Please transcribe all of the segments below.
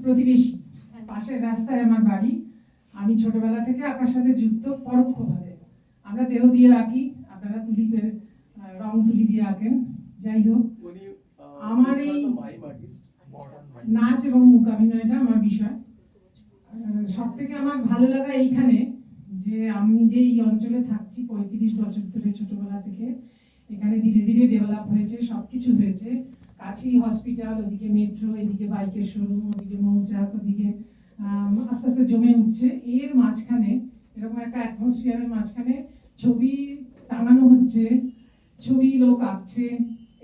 প্রতিবেশী, পাশের রাস্তায় আমার বাড়ি। আমি ছোটবেলা থেকে আঁকার সাথে যুক্ত পরোক্ষভাবে। আমরা দেহ দিয়ে আঁকি, আপনারা রং তুলি দিয়ে আঁকেন। যাই হোক, আমার এই নাচ এবং মূকাভিনয়টা আমার বিষয়। সব থেকে আমার ভালো লাগা এইখানে যে আমি যে এই অঞ্চলে থাকছি 35 বছর ধরে, ছোটবেলা থেকে এখানে ধীরে ধীরে ডেভেলপ হয়েছে, সবকিছু হয়েছে। কাছেই হসপিটাল, ওদিকে মেট্রো, এদিকে বাইকের শোরুম, ওদিকে মৌচাক, ওদিকে আস্তে আস্তে জমে উঠছে। এর মাঝখানে এরকম একটা অ্যাটমসফিয়ারের মাঝখানে ছবি টাঙানো হচ্ছে, ছবি লোক আঁকছে,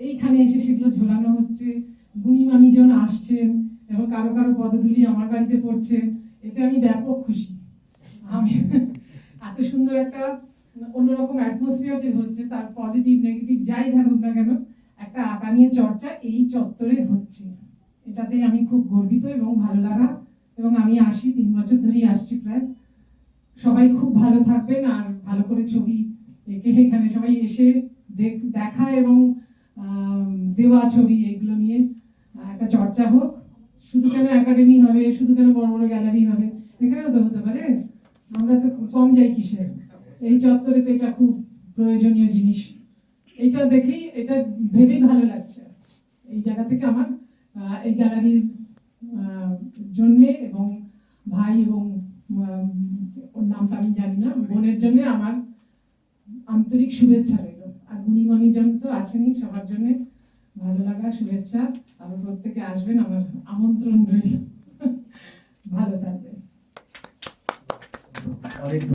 এইখানে এসে সেগুলো ঝোলানো হচ্ছে, গুণীমানীজন আসছেন এবং কারো কারো পদধূলি আমার বাড়িতে পড়ছে। এতে আমি ব্যাপক খুশি। আমি এত সুন্দর একটা অন্যরকম অ্যাটমসফিয়ার যে হচ্ছে, তার পজিটিভ নেগেটিভ যাই থাকুক না কেন, একটা আঁকা নিয়ে চর্চা এই চত্বরে হচ্ছে, এটাতে আমি খুব গর্বিত এবং ভালো লাগা। এবং আমি আসি 3 বছর ধরেই আসছি প্রায়। সবাই খুব ভালো থাকবেন, আর ভালো করে ছবি এঁকে এখানে সবাই এসে দেখা এবং দেওয়া ছবি, এগুলো নিয়ে একটা চর্চা হোক। শুধু কেন একাডেমি হবে, শুধু কেন বড় বড় গ্যালারি হবে, এখানেও তো হতে পারে। আমরা তো কম যাই কিসের, এই চত্বরে তো এটা খুব প্রয়োজনীয় জিনিস। এটা দেখেই, এটা ভেবেই ভালো লাগছে। এই জায়গা থেকে আমার এই গ্যালারির জন্যে এবং ভাই এবং ওর নামটা আমি জানি না, বোনের জন্য আমার আন্তরিক শুভেচ্ছা রইল। আর গুণীমানীজন তো আছেনই, সবার জন্য ভালো লাগা, শুভেচ্ছা। আর প্রত্যেকে আসবেন, আমার আমন্ত্রণ রইল। ভালো থাকবেন।